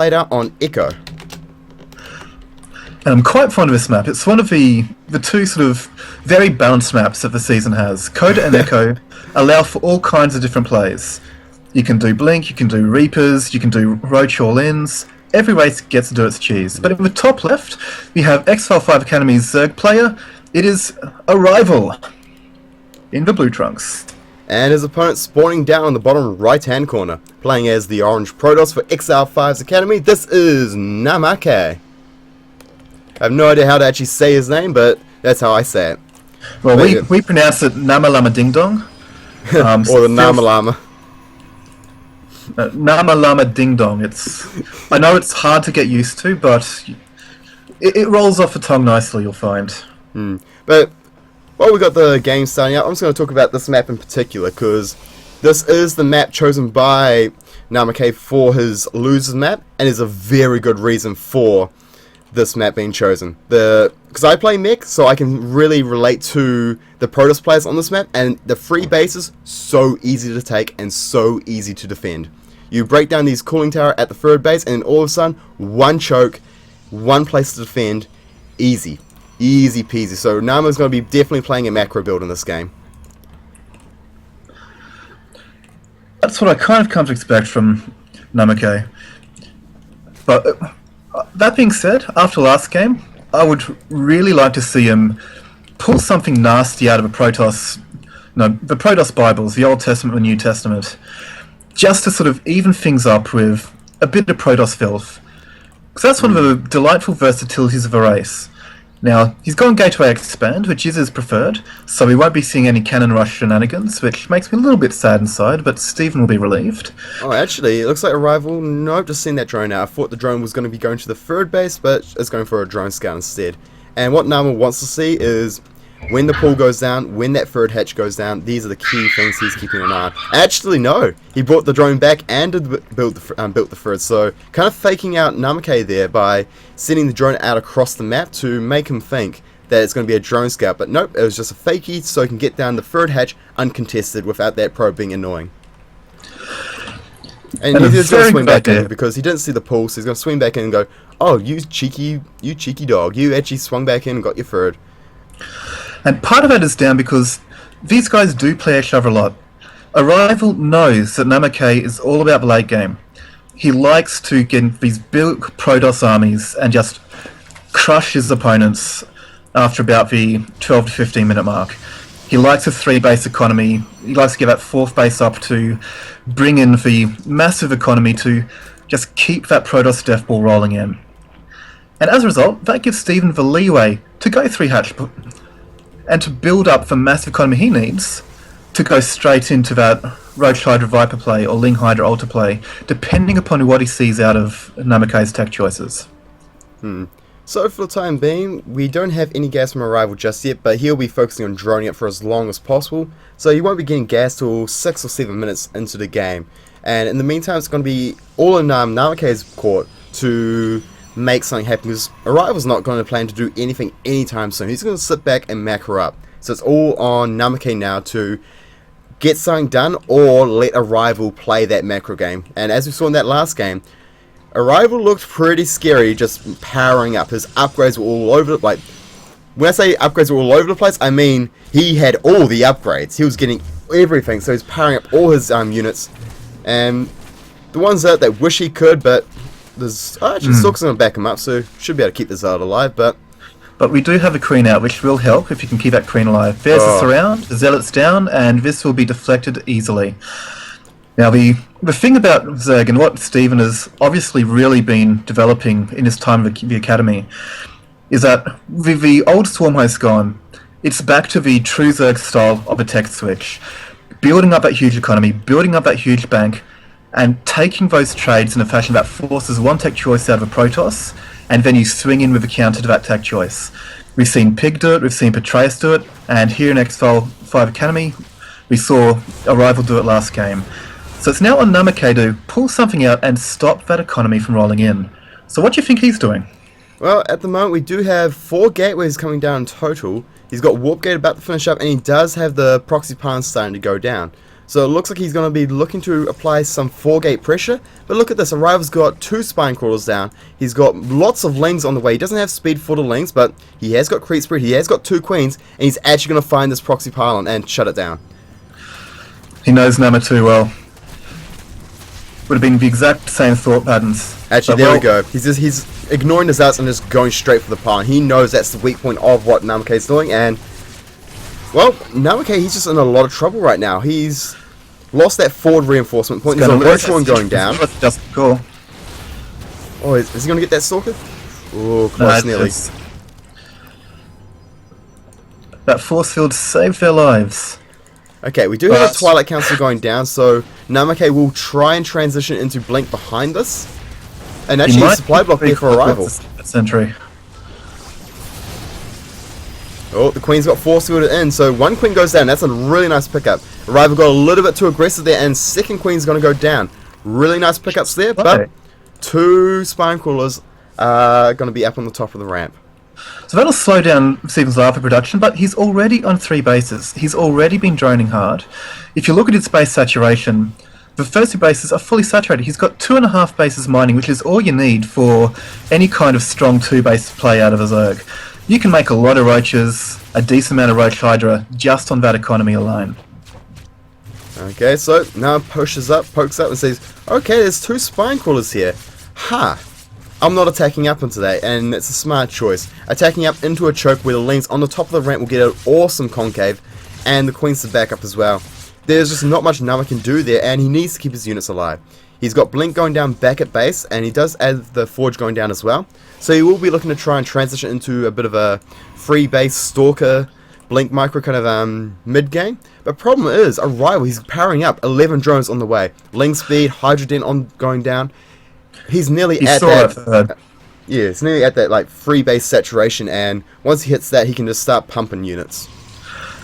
played out on Echo. And I'm quite fond of this map. It's one of the two sort of very balanced maps that the season has. Coda and Echo allow for all kinds of different plays. You can do Blink, you can do Reapers, you can do Roach All-Ins. Every race gets to do its cheese. But in the top left, we have Exile5 Academy's Zerg player. It is Arrival in the blue trunks. And his opponent spawning down on the bottom right-hand corner, playing as the orange Protoss for Exile5's Academy. This is Namakaye. I have no idea how to actually say his name, but that's how I say it. Well, we pronounce it Namalama Ding Dong. Or the Namalama. Namalama Ding Dong. I know it's hard to get used to, but it rolls off the tongue nicely, you'll find. But while we got the game starting out, I'm just going to talk about this map in particular, because this is the map chosen by Namakaye for his losers map, and is a very good reason for this map being chosen. Because I play mech, so I can really relate to the Protoss players on this map, and the free bases, so easy to take and so easy to defend. You break down these cooling tower at the third base, and then all of a sudden, one choke, one place to defend, easy. Easy peasy. So Nama's going to be definitely playing a macro build in this game. That's what I kind of come to expect from Namakaye. But that being said, after last game, I would really like to see him pull something nasty out of the Protoss Bibles, the Old Testament and the New Testament, just to sort of even things up with a bit of Protoss filth. Because that's one of the delightful versatilities of a race. Now, he's gone Gateway Expand, which is his preferred, so we won't be seeing any Cannon Rush shenanigans, which makes me a little bit sad inside, but Stephen will be relieved. Oh, actually, it looks like Arrival. Nope, just seen that drone out. I thought the drone was going to be going to the third base, but it's going for a drone scout instead. And what Nama wants to see is when the pool goes down, when that third hatch goes down, these are the key things he's keeping an eye on. Actually, no, he brought the drone back and did built the third, so kind of faking out Namakaye there by sending the drone out across the map to make him think that it's going to be a drone scout, but nope, it was just a fakie so he can get down the third hatch uncontested without that probe being annoying. And he's just going to swing back in because he didn't see the pool, so he's going to swing back in and go, oh, you cheeky dog, you actually swung back in and got your third. And part of that is down because these guys do play each other a lot. Arrival knows that Namakaye is all about the late game. He likes to get these big Protoss armies and just crush his opponents after about the 12 to 15 minute mark. He likes a 3-base economy. He likes to get that 4th base up to bring in the massive economy to just keep that Protoss death ball rolling in. And as a result, that gives Stephen the leeway to go 3-hatch and to build up the massive economy he needs to go straight into that Roach Hydra Viper play or Ling Hydra Alta play, depending upon what he sees out of Namakaye's tech choices. So for the time being, we don't have any gas from Arrival just yet, but he'll be focusing on droning it for as long as possible, so he won't be getting gas till 6 or 7 minutes into the game. And in the meantime, it's going to be all in Namakaye's court to make something happen, because Arrival's not going to plan to do anything anytime soon. He's going to sit back and macro up. So it's all on Namakaye now to get something done or let Arrival play that macro game. And as we saw in that last game, Arrival looked pretty scary just powering up. His upgrades were all over the place. When I say upgrades were all over the place, I mean he had all the upgrades. He was getting everything, so he's powering up all his units. And the ones that wish he could, but there's actually Stalker's going to back him up, so should be able to keep the Zard alive, but we do have a Queen out, which will help if you can keep that Queen alive. There's a surround, Zealot's down, and this will be deflected easily. Now, the thing about Zerg and what Stephen has obviously really been developing in his time with the Academy is that with the old Swarm host gone, it's back to the true Zerg style of a tech switch. Building up that huge economy, building up that huge bank, and taking those trades in a fashion that forces one tech choice out of a Protoss, and then you swing in with a counter to that tech choice. We've seen Pig do it, we've seen Petraeus do it, and here in Exile5 Academy, we saw Arrival do it last game. So it's now on Namakaye to pull something out and stop that economy from rolling in. So what do you think he's doing? Well, at the moment we do have 4 gateways coming down in total. He's got Warp Gate about to finish up, and he does have the proxy pylons starting to go down. So it looks like he's going to be looking to apply some 4-gate pressure. But look at this, Arrival's got 2 spine crawlers down. He's got lots of lings on the way. He doesn't have speed for the lings, but he has got creep spread. He has got 2 queens, and he's actually going to find this proxy pylon and shut it down. He knows Nama too well. Would have been the exact same thought patterns. Actually, there we go. He's ignoring the Zats and just going straight for the pylon. He knows that's the weak point of what Namakaye's doing, and well, Namakaye, he's just in a lot of trouble right now. He's lost that forward reinforcement point. There's a virtual one going down. Just cool. Oh, is he going to get that Stalker? Oh, close, nearly. That force field saved their lives. Okay, we do have a Twilight Council going down, so Namakaye will try and transition into Blink behind us. And actually, a supply block there for Arrival. Sentry. Oh, the Queen's got force fielded in, so 1 Queen goes down. That's a really nice pickup. Arrival got a little bit too aggressive there, and 2nd Queen's going to go down. Really nice pickups there, but 2 Spine Crawlers are going to be up on the top of the ramp. So that'll slow down Steven's Lava production, but he's already on 3 bases. He's already been droning hard. If you look at his base saturation, the first 2 bases are fully saturated. He's got 2.5 bases mining, which is all you need for any kind of strong 2-base play out of a Zerg. You can make a lot of roaches, a decent amount of roach hydra, just on that economy alone. Okay, so now pokes up and says, okay, there's 2 spine crawlers here. I'm not attacking up into that, and it's a smart choice. Attacking up into a choke where the links on the top of the ramp will get an awesome concave, and the Queen's to back up as well. There's just not much Nama can do there, and he needs to keep his units alive. He's got Blink going down back at base, and he does add the Forge going down as well. So he will be looking to try and transition into a bit of a free base Stalker, Blink micro kind of mid-game. But problem is, Arrival, he's powering up 11 drones on the way. Ling speed, Hydrogen on going down. He's nearly at that. Yeah, it's nearly at that like free base saturation, and once he hits that, he can just start pumping units.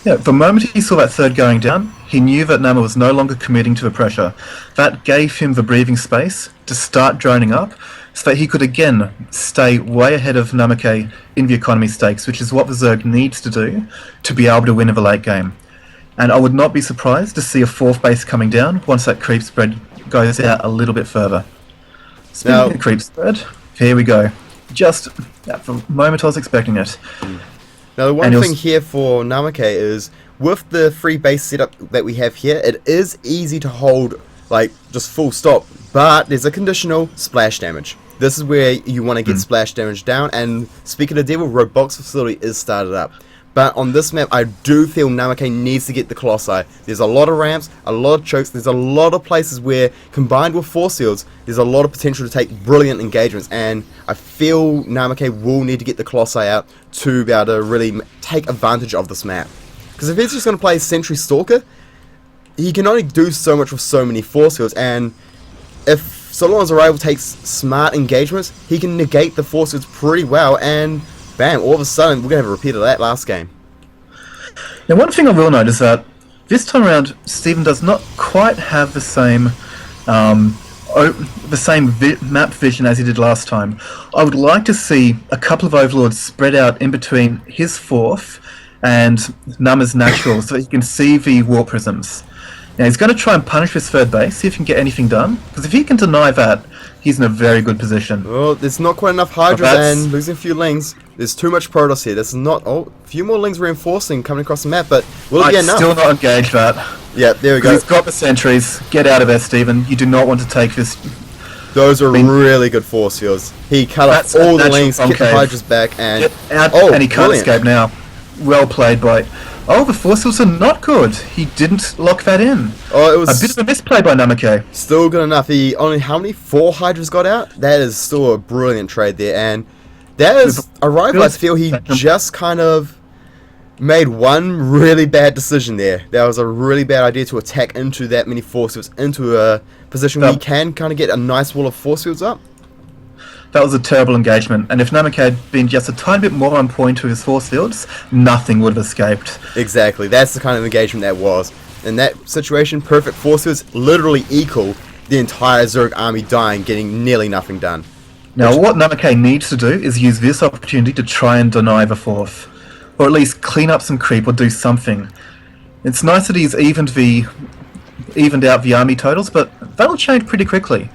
Yeah, the moment he saw that 3rd going down, he knew that Nama was no longer committing to the pressure. That gave him the breathing space to start droning up, so that he could again stay way ahead of Namakaye in the economy stakes, which is what the Zerg needs to do to be able to win in the late game. And I would not be surprised to see a 4th base coming down once that creep spread goes out a little bit further. Speaking of creep spread, here we go. Just at the moment I was expecting it. Now the one thing here for Namakaye is, with the free base setup that we have here, it is easy to hold, like, just full stop, but there's a conditional splash damage. This is where you want to get splash damage down, and speaking of Devil, Roadbox Facility is started up. But on this map, I do feel Namakaye needs to get the Colossi. There's a lot of ramps, a lot of chokes, there's a lot of places where, combined with force fields, there's a lot of potential to take brilliant engagements, and I feel Namakaye will need to get the Colossi out to be able to really take advantage of this map. Because if he's just going to play Sentry Stalker, he can only do so much with so many force fields, and so long as Arrival takes smart engagements, he can negate the force fields pretty well, and bam, all of a sudden we're going to have a repeat of that last game. Now one thing I will note is that this time around Steven does not quite have the same map vision as he did last time. I would like to see a couple of Overlords spread out in between his 4th and Nama's natural so that you can see the War Prisms. Now he's going to try and punish this 3rd base, see if he can get anything done, because if he can deny that, he's in a very good position. Well, there's not quite enough Hydra and losing a few Lings. There's too much Protoss here. There's not... Oh, a few more Lings reinforcing coming across the map, but will it be enough? Still not engage that. Yeah, there we go. He's got the sentries. Get out of there, Steven. You do not want to take this... Those are really good force fields. He cut off all the Lings, get the Hydras back, and... and he can't escape now. Well played by... Oh, the force fields are not good. He didn't lock that in. Oh, it was a bit of a misplay by Namakaye. Still good enough. He only, how many? 4 Hydras got out? That is still a brilliant trade there, and that is Arrival. I feel he just kind of made one really bad decision there. That was a really bad idea to attack into that many force fields, into a position where he can kind of get a nice wall of force fields up. That was a terrible engagement, and if Namakaye had been just a tiny bit more on point with his force fields, nothing would have escaped. Exactly, that's the kind of engagement that was. In that situation, perfect force fields literally equal the entire Zerg army dying, getting nearly nothing done. Now what Namakaye needs to do is use this opportunity to try and deny the 4th, or at least clean up some creep or do something. It's nice that he's evened the evened out the army totals, but that'll change pretty quickly.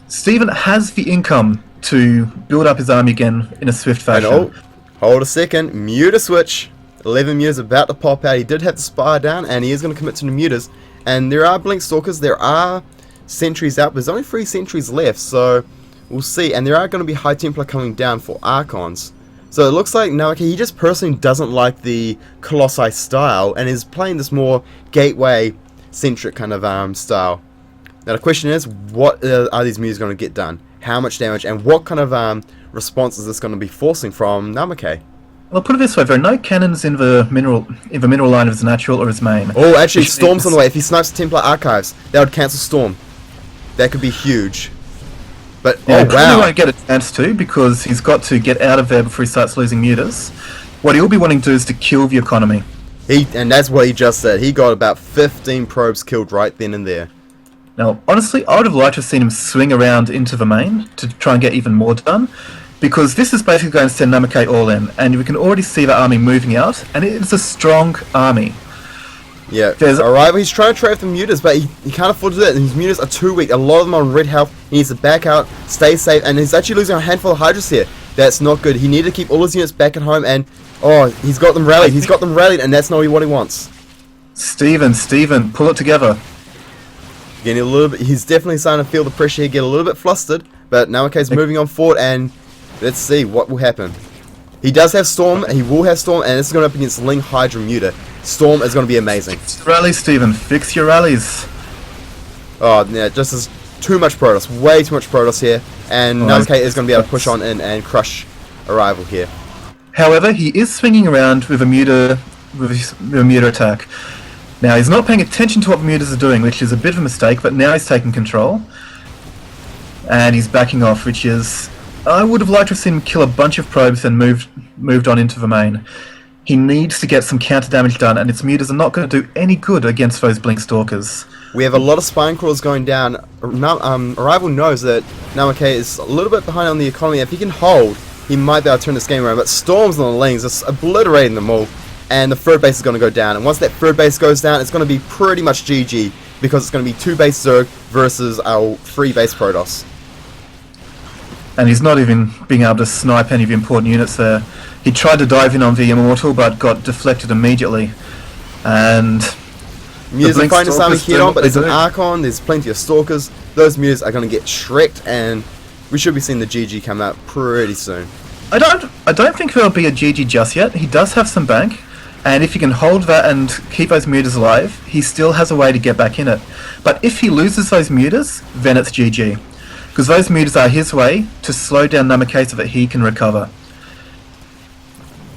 Stephen has the income to build up his army again in a swift fashion. And hold a second, muta switch. 11 mutas about to pop out. He did have the spire down, and he is going to commit to the mutas. And there are blink stalkers, there are sentries out. There's only 3 sentries left, so we'll see. And there are going to be High Templar coming down for Archons. So it looks like Namakaye, he just personally doesn't like the Colossi style, and is playing this more gateway-centric kind of style. Now the question is, what are these mutas going to get done? How much damage, and what kind of response is this going to be forcing from Namakaye? Well, put it this way: there are no cannons in the mineral line of his natural or his main. Oh, actually, Storm's on the way. If he snipes Templar Archives, that would cancel Storm. That could be huge. But yeah, oh wow! He won't get a chance to, because he's got to get out of there before he starts losing mutas. What he'll be wanting to do is to kill the economy. And that's what he just said. He got about 15 probes killed right then and there. Now, honestly, I would have liked to have seen him swing around into the main to try and get even more done, because this is basically going to send Namakaye all in, and we can already see the army moving out, and it is a strong army. Yeah, alright, he's trying to trade the mutas, but he can't afford to do that, and his mutas are too weak. A lot of them are on red health. He needs to back out, stay safe, and he's actually losing a handful of Hydras here. That's not good. He needed to keep all his units back at home, and oh, he's got them rallied, and that's not what he wants. Stephen, pull it together. Getting a little bit, he's definitely starting to feel the pressure here, get a little bit flustered, but Namakaye's moving on forward, and let's see what will happen. He does have Storm, he will have Storm, and this is going up against Ling Hydra Muta. Storm is going to be amazing. Rally, Stephen, fix your rallies. Oh, yeah, just as too much Protoss, way too much Protoss here, and Namakaye is going to be able to push on in and crush Arrival here. However, he is swinging around with a Muta attack. Now, he's not paying attention to what the mutas are doing, which is a bit of a mistake, but now he's taking control. And he's backing off, which is... I would have liked to have seen him kill a bunch of probes and moved on into the main. He needs to get some counter damage done, and its mutas are not going to do any good against those blink stalkers. We have a lot of spine crawlers going down. Arrival knows that Namakaye is a little bit behind on the economy. If he can hold, he might be able to turn this game around, but Storm's on the lanes, just obliterating them all. And the third base is going to go down, and once that third base goes down, it's going to be pretty much GG, because it's going to be 2 base Zerg versus our 3 base Protoss. And he's not even being able to snipe any of the important units there. He tried to dive in on the Immortal, but got deflected immediately. And Mutas are finding something hit on, but there's an Archon, there's plenty of Stalkers. Those Mutas are going to get shreked, and we should be seeing the GG come out pretty soon. I don't think there'll be a GG just yet. He does have some bank, and if he can hold that and keep those mutas alive, he still has a way to get back in it. But if he loses those mutas, then it's GG. Because those mutas are his way to slow down Namakaye so that he can recover.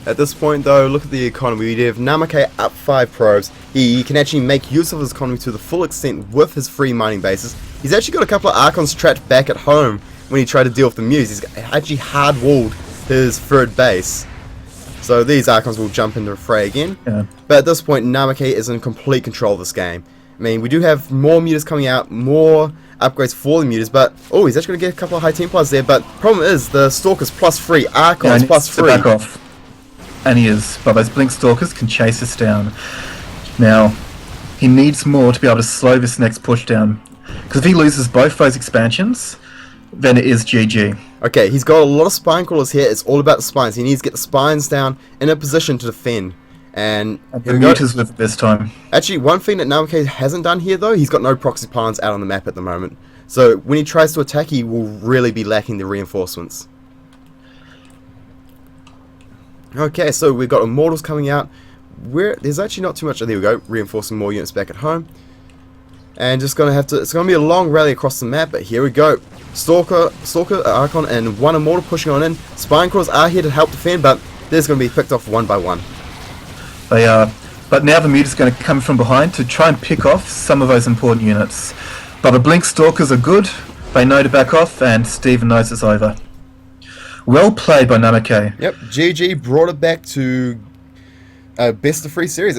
At this point though, look at the economy. We have Namakaye up 5 probes. He can actually make use of his economy to the full extent with his free mining bases. He's actually got a couple of Archons trapped back at home when he tried to deal with the mutas. He's actually hard-walled his third base. So these Archons will jump into the fray again. Yeah. But at this point, Namakaye is in complete control of this game. I mean, we do have more mutas coming out, more upgrades for the mutas, but oh, he's actually going to get a couple of High Templars there. But problem is, the Stalkers +3, Archons +3. Back off. And he is, but those Blink Stalkers can chase us down. Now, he needs more to be able to slow this next push down. Because if he loses both those expansions, then it is GG. Okay, he's got a lot of spine crawlers here. It's all about the spines. He needs to get the spines down in a position to defend. And the mutas with this time. Actually, one thing that Namakaye hasn't done here, though, he's got no proxy pylons out on the map at the moment. So when he tries to attack, he will really be lacking the reinforcements. Okay, so we've got Immortals coming out. There's actually not too much. There we go, reinforcing more units back at home. And just gonna have to. It's gonna be a long rally across the map, but here we go. Stalker, Archon, and 1 Immortal pushing on in. Spine crawlers are here to help defend, but they're going to be picked off one by one. They are, but now the muta's going to come from behind to try and pick off some of those important units. But the Blink Stalkers are good. They know to back off, and Steven knows it's over. Well played by Namakaye. Yep, GG brought it back to best of 3 series.